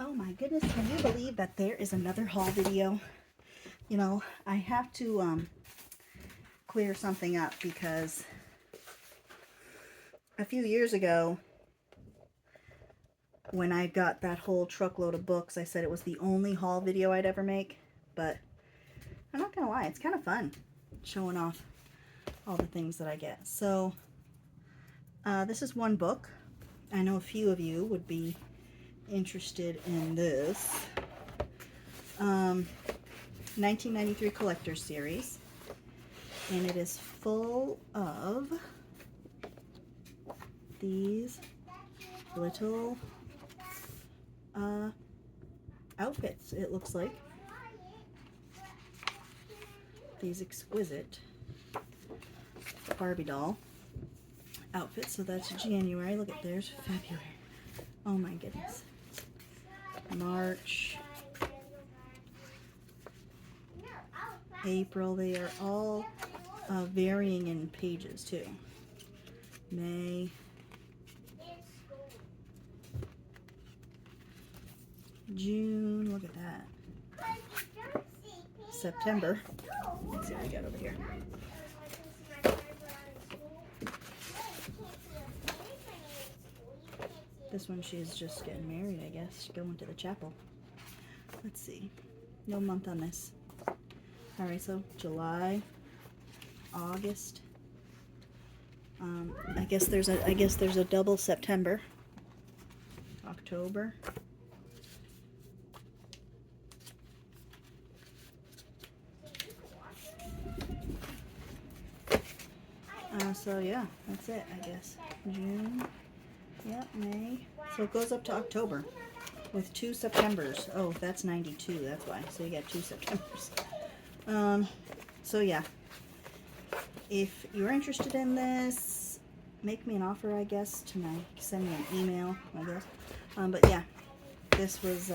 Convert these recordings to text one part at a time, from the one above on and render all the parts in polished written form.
Oh my goodness, can you believe that there is another haul video? You know, I have to clear something up because a few years ago when I got that whole truckload of books, I said it was the only haul video I'd ever make, but I'm not gonna lie, it's kind of fun showing off all the things that I get. So this is one book. I know a few of you would be interested in this 1993 Collector's Series, and it is full of these little outfits, it looks like. These exquisite Barbie doll outfits. So that's January. Look at theirs. February. Oh my goodness. March, April. They are all varying in pages too. May, June. Look at that. September. Let's see what we got over here. This one, she's just getting married, I guess, going to the chapel. Let's see. No month on this. Alright, so July, August. I guess there's a double September. October. So yeah, that's it, I guess. June. Yep, May. So it goes up to October with 2 Septembers. Oh, that's 92, that's why. So you got 2 Septembers. So yeah. If you're interested in this, make me an offer, I guess, tonight. Send me an email, I guess. But yeah, this was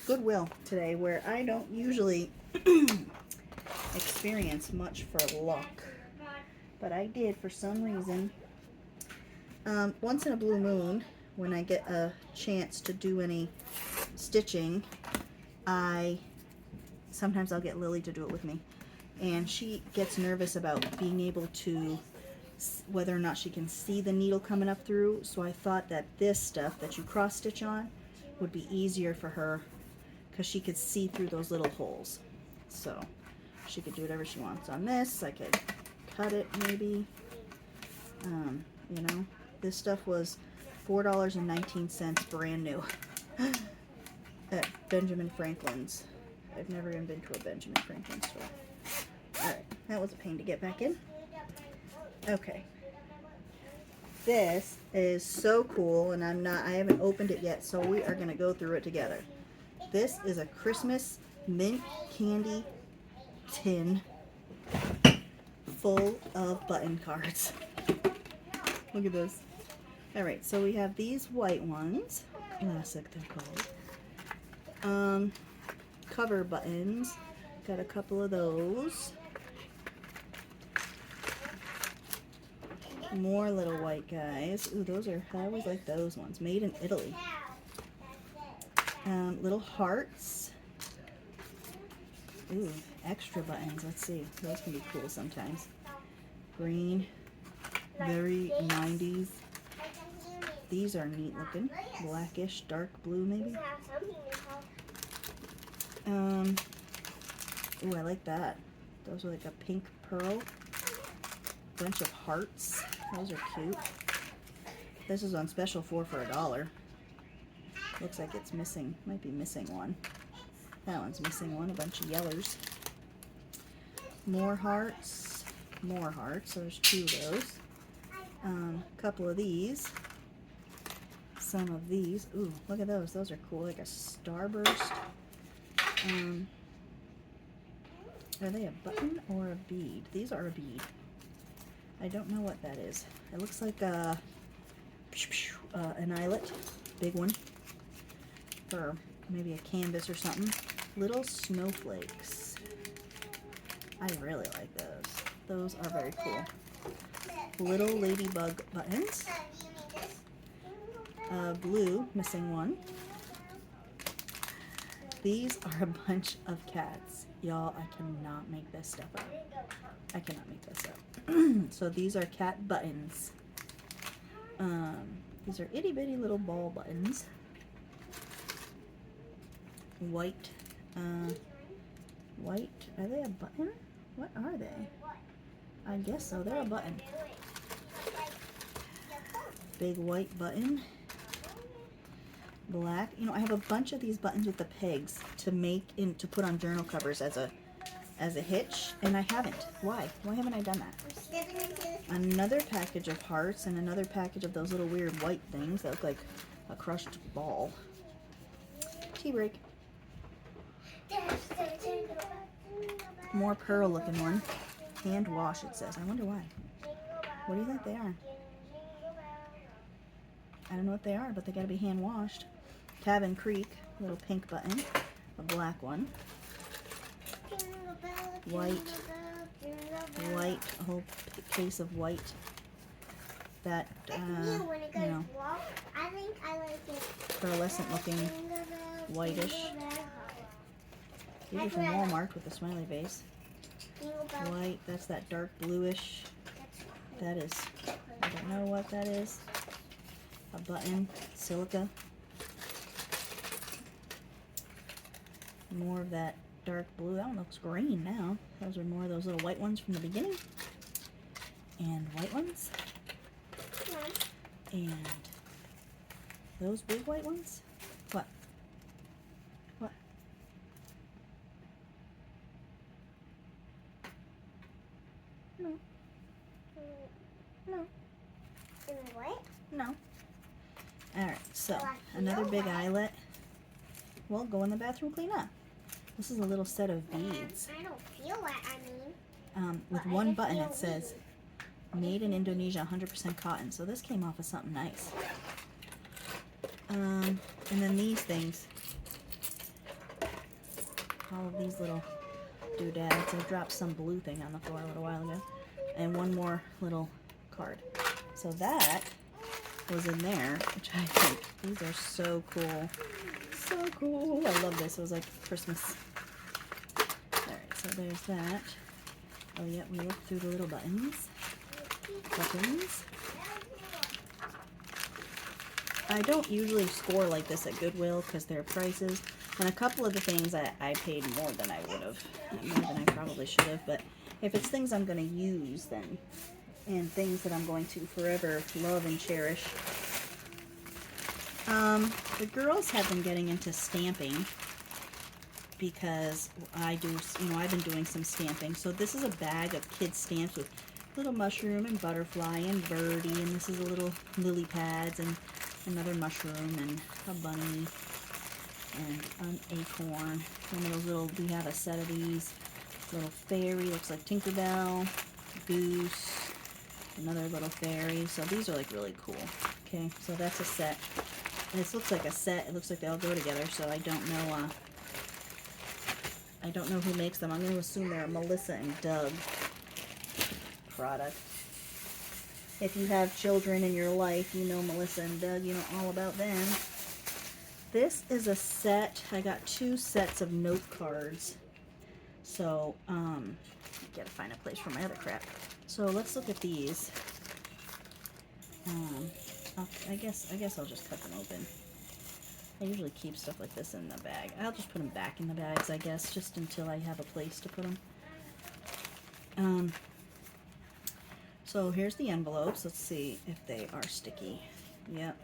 Goodwill today, where I don't usually experience much for luck. But I did for some reason. Once in a blue moon, when I get a chance to do any stitching, sometimes I'll get Lily to do it with me. And she gets nervous about being able to, whether or not she can see the needle coming up through. So I thought that this stuff that you cross stitch on would be easier for her because she could see through those little holes. So she could do whatever she wants on this. I could cut it maybe. You know, this stuff was $4.19 brand new at Benjamin Franklin's. I've never even been to a Benjamin Franklin store. Alright, that was a pain to get back in. Okay. This is so cool, and I haven't opened it yet, so we are going to go through it together. This is a Christmas mint candy tin full of button cards. Look at this. Alright, so we have these white ones. Classic, they're called. Cover buttons. Got a couple of those. More little white guys. Ooh, those are, I always like those ones. Made in Italy. Little hearts. Ooh, extra buttons. Let's see. Those can be cool sometimes. Green. Very 90s. These are neat looking. Blackish, dark blue maybe. Ooh, I like that. Those are like a pink pearl. Bunch of hearts. Those are cute. This is on special for $1. Looks like it's missing. Might be missing one. That one's missing one. A bunch of yellers. More hearts. More hearts. So there's 2 of those. A couple of these. Some of these. Ooh, look at those. Those are cool. Like a starburst. Are they a button or a bead? These are a bead. I don't know what that is. It looks like an eyelet. Big one. For maybe a canvas or something. Little snowflakes. I really like those. Those are very cool. Little ladybug buttons. Blue, missing one. these are a bunch of cats. Y'all, I cannot make this stuff up. I cannot make this up. So these are cat buttons. These are itty bitty little ball buttons. White. White. Are they a button? What are they? I guess so. They're a button. Big white button. Black. You know, I have a bunch of these buttons with the pegs to put on journal covers as a hitch, and I haven't. Why? Why haven't I done that? Another package of hearts and another package of those little weird white things that look like a crushed ball. Tea break. More pearl looking one. Hand wash, it says. I wonder why. What do you think they are? I don't know what they are, but they gotta be hand washed. Cabin Creek, little pink button. A black one. White. White, a whole case of white. That, you know, pearlescent looking, whitish. These are from Walmart with the smiley face. White, that's that dark bluish. That is, I don't know what that is. A button, silica. More of that dark blue. That one looks green now. Those are more of those little white ones from the beginning. And white ones. And those big white ones. What? What? No. No. What? No. Alright, so another big eyelet. Well, go in the bathroom, clean up. This is a little set of beads. I don't feel what I mean. With one button it says, made in Indonesia, 100% cotton. So this came off of something nice. And then these things. All of these little doodads. I dropped some blue thing on the floor a little while ago. And one more little card. So that was in there, which I think, these are so cool. So cool. I love this. It was like Christmas. Alright, so there's that. Oh yeah, we looked through the little buttons. Buttons. I don't usually score like this at Goodwill because their prices. And a couple of the things I paid more than I would have. More than I probably should have. But if it's things I'm going to use, then, and things that I'm going to forever love and cherish. The girls have been getting into stamping because I've been doing some stamping. So this is a bag of kids stamps with little mushroom and butterfly and birdie, and this is a little lily pads and another mushroom and a bunny and an acorn. One of those little, we have a set of these. Little fairy, looks like Tinkerbell, goose, another little fairy. So these are like really cool. Okay, so that's a set. And this looks like a set. It looks like they all go together. So I don't know who makes them. I'm going to assume they're a Melissa and Doug product. If you have children in your life, you know Melissa and Doug. You know all about them. This is a set. I got 2 sets of note cards. So, I gotta find a place for my other crap. So let's look at these. I guess I'll just cut them open. I usually keep stuff like this in the bag. I'll just put them back in the bags, I guess, just until I have a place to put them. So here's the envelopes. Let's see if they are sticky. Yep.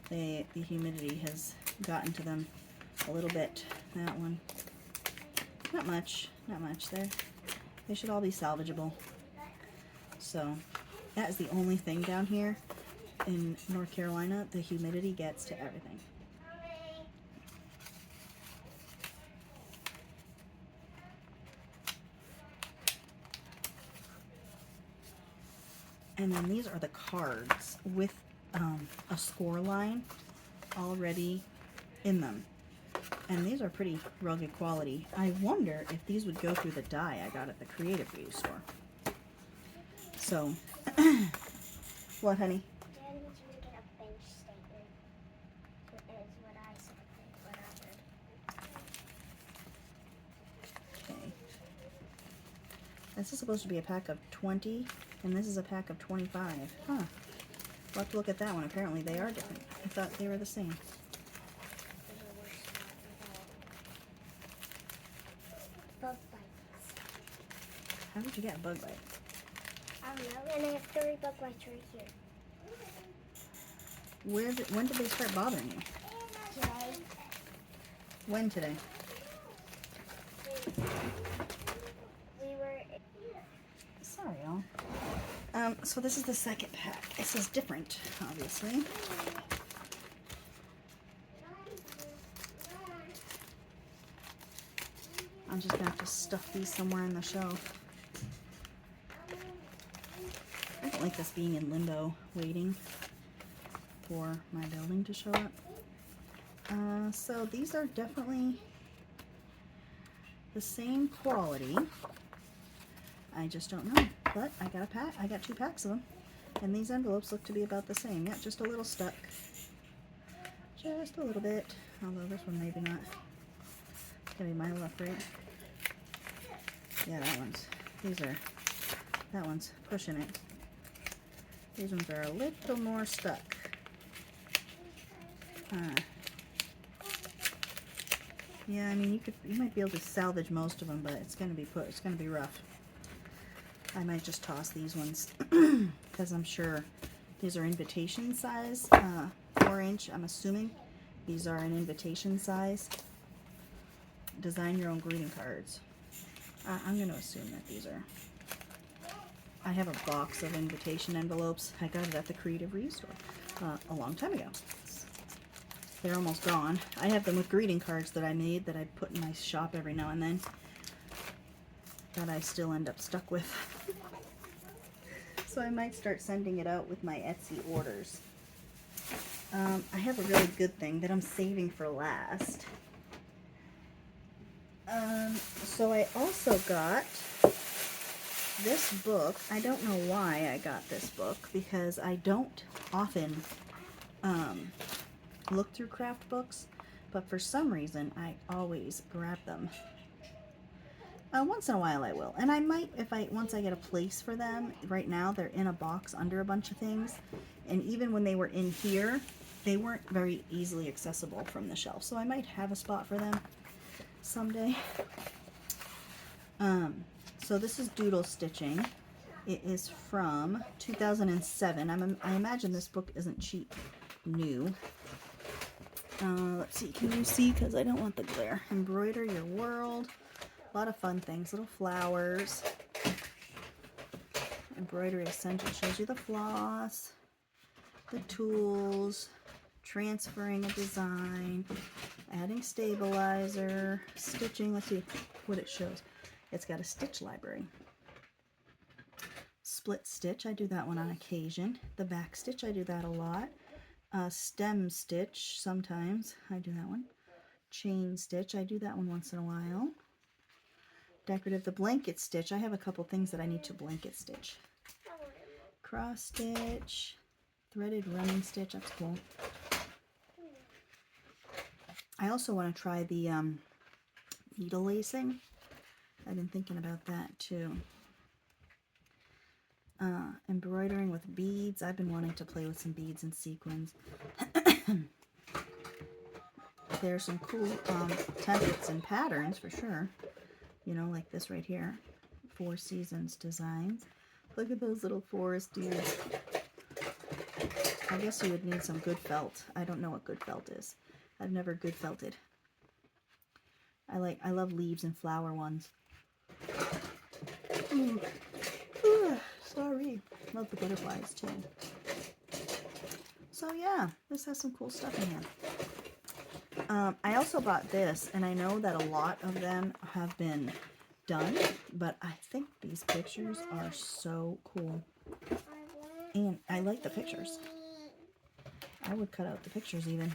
The humidity has gotten to them a little bit. That one. Not much. Not much there. They should all be salvageable. So that is the only thing down here in North Carolina. The humidity gets to everything. And then these are the cards with a score line already in them. And these are pretty rugged quality. I wonder if these would go through the dye I got at the Creative View store. So, what, honey? Dad needs me to get a bench statement. Is what I said. What I heard. This is supposed to be a pack of 20, and this is a pack of 25. Huh. We'll have to look at that one. Apparently they are different. I thought they were the same. Bug bites. How did you get a bug bite? I don't know, and I have 3 bug bites right here. When did they start bothering you? Today. When today? We were... Sorry, y'all. So this is the second pack. This is different, obviously. I'm just gonna have to stuff these somewhere in the shelf. I don't like this being in limbo, waiting for my building to show up. So these are definitely the same quality. I just don't know, but I got a pack. I got 2 packs of them, and these envelopes look to be about the same. Yeah, just a little stuck, just a little bit. Although this one maybe not. It's gonna be my left, right? Yeah, that one's. That one's pushing it. These ones are a little more stuck. Yeah, I mean you might be able to salvage most of them, but it's gonna be rough. I might just toss these ones because I'm sure these are invitation size, 4-inch. I'm assuming these are an invitation size. Design your own greeting cards. I'm going to assume that these are. I have a box of invitation envelopes. I got it at the Creative Reuse store a long time ago. They're almost gone. I have them with greeting cards that I made that I put in my shop every now and then that I still end up stuck with. So I might start sending it out with my Etsy orders. I have a really good thing that I'm saving for last. So I also got this book. I don't know why I got this book because I don't often look through craft books, but for some reason I always grab them. Once in a while I will, and I might once I get a place for them. Right now they're in a box under a bunch of things, and even when they were in here, they weren't very easily accessible from the shelf, so I might have a spot for them someday. So this is Doodle Stitching. It is from 2007. I imagine this book isn't cheap new. Let's see, can you see? Because I don't want the glare. Embroider Your World. A lot of fun things. Little flowers. Embroidery Essentials shows you the floss, the tools, transferring a design, adding stabilizer, stitching. Let's see what it shows. It's got a stitch library. Split stitch, I do that one on occasion. The back stitch, I do that a lot. Stem stitch, sometimes I do that one. Chain stitch, I do that one once in a while. Decorative, the blanket stitch, I have a couple things that I need to blanket stitch. Cross stitch, threaded running stitch, that's cool. I also want to try the needle lacing. I've been thinking about that too. Embroidering with beads. I've been wanting to play with some beads and sequins. There's some cool templates and patterns for sure. You know, like this right here. 4 Seasons designs. Look at those little forest dudes. I guess you would need some good felt. I don't know what good felt is. I've never good felted. I love leaves and flower ones. Ooh. Ooh, sorry. Love the butterflies too. So yeah, this has some cool stuff in here. I also bought this, and I know that a lot of them have been done, but I think these pictures are so cool. And I like the pictures. I would cut out the pictures even.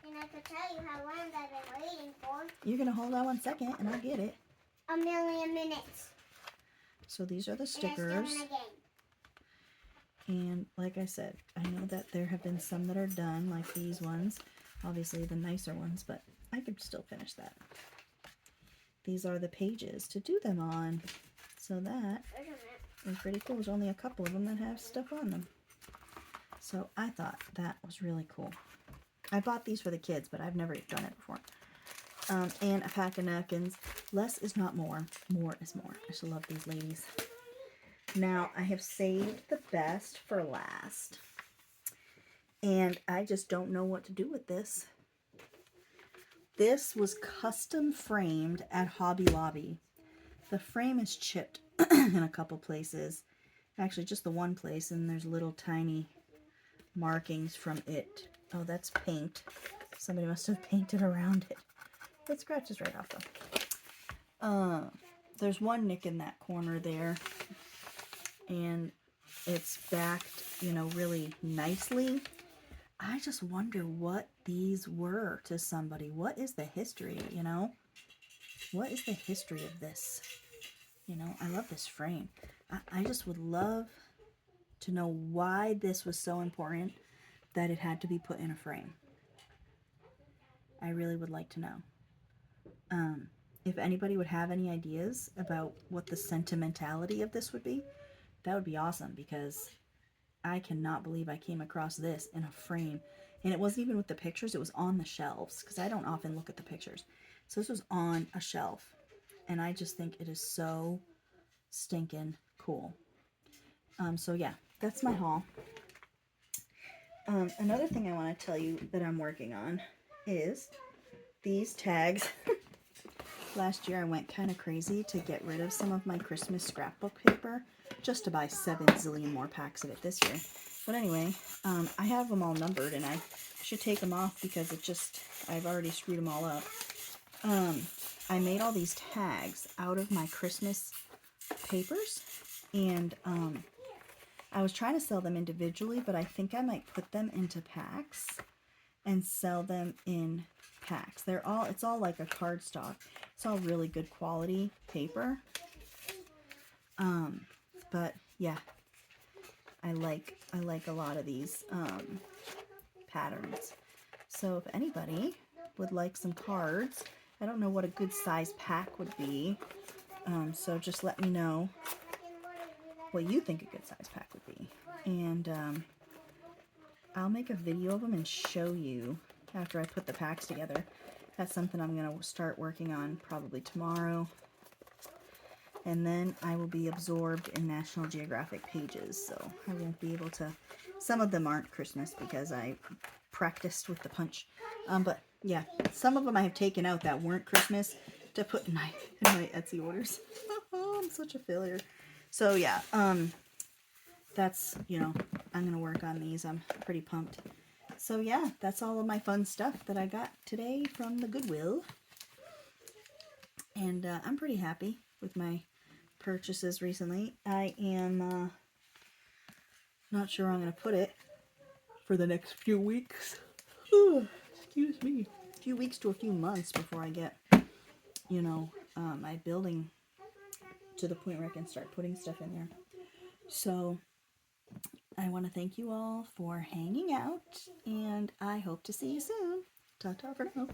And I could tell you how long I've been waiting for. You're going to hold on 1 second, and I'll get it. 1,000,000 minutes. So these are the stickers. And like I said, I know that there have been some that are done, like these ones. Obviously the nicer ones, but I could still finish that. These are the pages to do them on. So that is pretty cool. There's only a couple of them that have stuff on them. So I thought that was really cool. I bought these for the kids, but I've never done it before. And a pack of napkins. Less is not more. More is more. I just love these ladies. Now, I have saved the best for last. And I just don't know what to do with this. This was custom framed at Hobby Lobby. The frame is chipped in a couple places. Actually, just the one place, and there's little tiny markings from it. Oh, that's paint. Somebody must have painted around it. It scratches right off though. There's one nick in that corner there, and it's backed, you know, really nicely. I just wonder what these were to somebody. What is the history, you know? What is the history of this? You know, I love this frame. I just would love to know why this was so important that it had to be put in a frame. I really would like to know. If anybody would have any ideas about what the sentimentality of this would be, that would be awesome, because I cannot believe I came across this in a frame. And it wasn't even with the pictures, it was on the shelves, because I don't often look at the pictures. So this was on a shelf, and I just think it is so stinking cool. So yeah, that's my haul. Another thing I want to tell you that I'm working on is these tags. Last year I went kind of crazy to get rid of some of my Christmas scrapbook paper, just to buy 7 zillion more packs of it this year. But anyway, I have them all numbered, and I should take them off because I've already screwed them all up. I made all these tags out of my Christmas papers, and I was trying to sell them individually, but I think I might put them into packs and sell them in packs. It's all like a cardstock. It's all really good quality paper. But yeah, I like a lot of these patterns. So if anybody would like some cards, I don't know what a good size pack would be. So just let me know what you think a good size pack would be. And I'll make a video of them and show you after I put the packs together. That's something I'm going to start working on probably tomorrow. And then I will be absorbed in National Geographic pages, so I won't be able to... Some of them aren't Christmas because I practiced with the punch. But yeah, some of them I have taken out that weren't Christmas to put in my Etsy orders. I'm such a failure. So yeah, that's, you know, I'm going to work on these. I'm pretty pumped. So yeah, that's all of my fun stuff that I got today from the Goodwill. And I'm pretty happy with my purchases recently. I am not sure where I'm going to put it for the next few weeks. Excuse me. A few weeks to a few months before I get, you know, my building to the point where I can start putting stuff in there. So I want to thank you all for hanging out, and I hope to see you soon. Ta-ta for now.